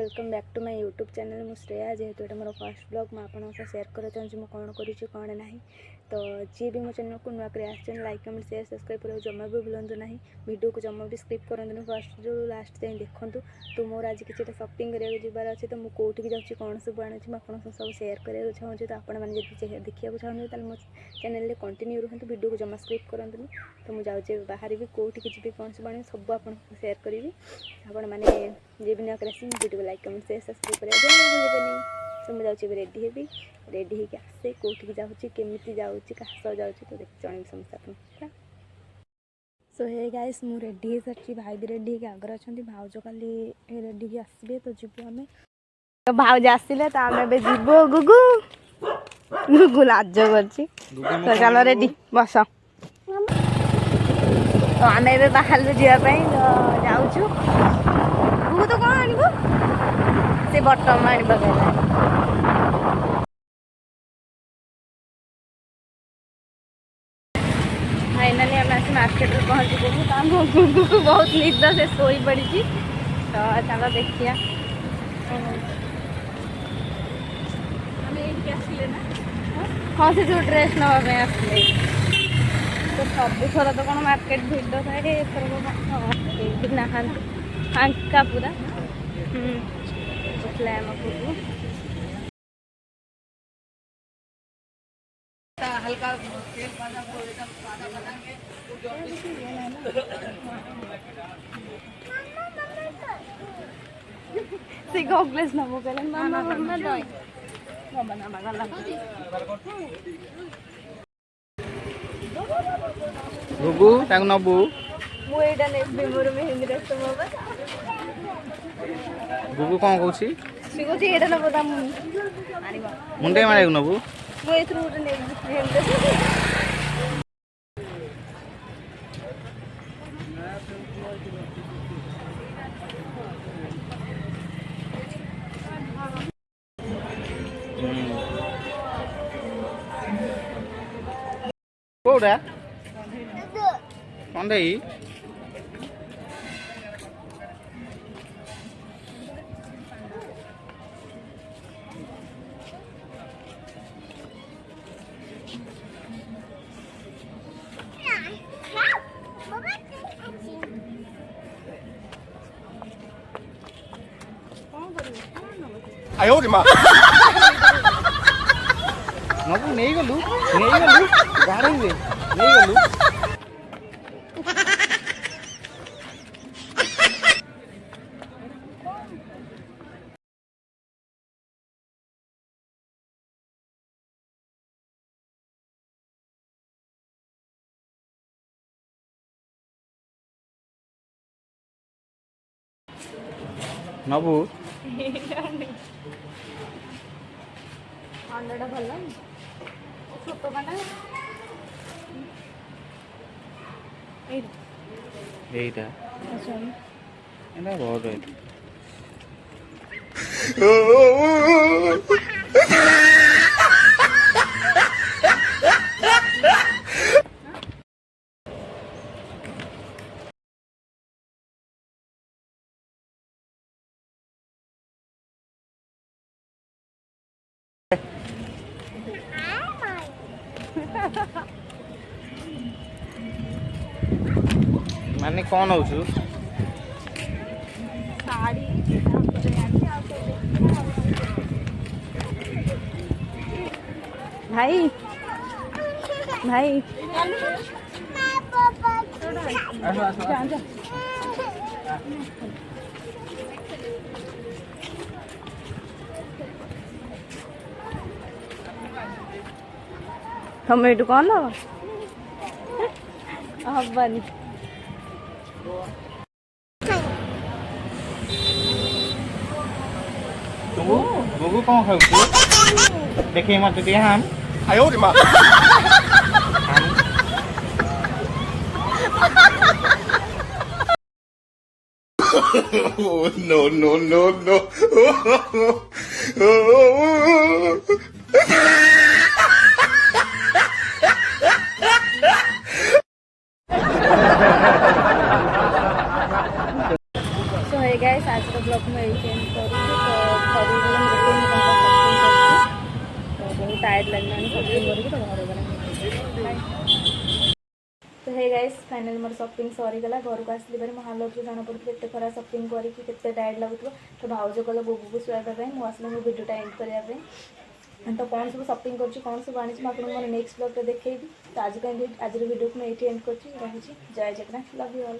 Welcome back to my YouTube channel. मु श्रेया जेहेतु ये मोर फर्स्ट ब्लॉग मैं आपको शेयर कर चाहूँगी मुझे कौन करुँची कौन ना। तो जी भी मो चैनल को नुआ कर लाइक कमेंट शेयर सब्सक्राइब कर जमा भी भूलु ना। वीडियो को जमा भी स्किप करूँ फर्स्ट जो लास्ट जाए देखूँ। तो मोर आज किसी शॉपिंग कराया जबार अच्छे तो मुझे कौटी जाऊँगी कौन सब आनी मुझे सब शेयर कराया चाहूँगी। तो आपने देखा चाहूँगी तो मो चैनल कंटिन्यू रुहतु वीडियो को जमा स्किप करते। तो मुझे जाऊँगी बाहर भी कौटी जी कौन सब आनी सब आपको शेयर करी आपण मैंने जी भी नुआ वीडियो को लाइक कमेंट शेयर सब्सक्राइब करें भूलें। तो मुझे जाऊँगी रेडी हेबी रेडी होकर आसे कौटी जाऊँगी केमी जाऊँगी क्या जाऊँगी तो देख जन समस्त आप। सो हे गाइस मु रेडी हो सारी भाई भी रेडी होकर आगर अच्छा भाउज खाली रेडी हो आसबे तो जीवु आम तो भाउज आसिले तो आम ए जीवु गुगु गुगु लाज कर चलो रेडी बस तो आम ए बाहर जावाई तो जाऊँ गुगु तो कौन आनबो से बटम आने फाइनाली आम आस मार्केट में पहुँची गलु। गुगु को बहुत निद से शोई पड़ी तो चलो देखिए हाँ से जो ड्रेस नापे आसले तो सब थर तो कौन मार्केट भिड़ थाए ना फांका पूरा हल्का से गॉगल्स नबो कहले मामा मामा दई मामा ना गला गुगु तांग नबु मु एटा नेबे मोर मेहंदी रस मामा गुगु कोन कहूची सिगोची एटा नबो दाम आनिबा मुंडे मारे नबु मु एथु उठ नेबे मेहंदी कोड़ा कंदे आयो रे मां नबु नहीं गलु गाड़ी में नहीं गलु नबु अंडा भल छोट काना एटा अच्छा एना बहुत है माने कौन हो साड़ी भाई भाई तुम ये कौन हबानी गुगु कौन खाऊ देखिए मत दिया हम आयो रे मां नो नो नो नो सो हे गाइस आज का ब्लॉग में यही एंड करूँगी। ସରିଗଲା ମୁଁ ଦେଖେଇବି ମୁଁ କ'ଣ ସପିଂ କରିଛି। ତ ବହୁତ ଟାୟାର୍ଡ଼ ଲାଗିଲାଣି ସପିଂ କରିକି ତ ଘରେ ଗଲା। तो हे गाइस फाइनल मोर सपिंग सरीगला घर को आसली बारे हाल जो जाना पड़ती केते खरा सपिंग करके टायर्ड लगुव तो भाउज कल गोगू को शुआइबा मुझे आसले मो भिडियोटा एंड करने तो कौन सब सपिंग कर कौन सब आनी आपको मोर नेक्स्ट ब्लॉग देखी तो आज भिडियो को मैं ये एंड कर जय जगन्नाथ लव यू ऑल।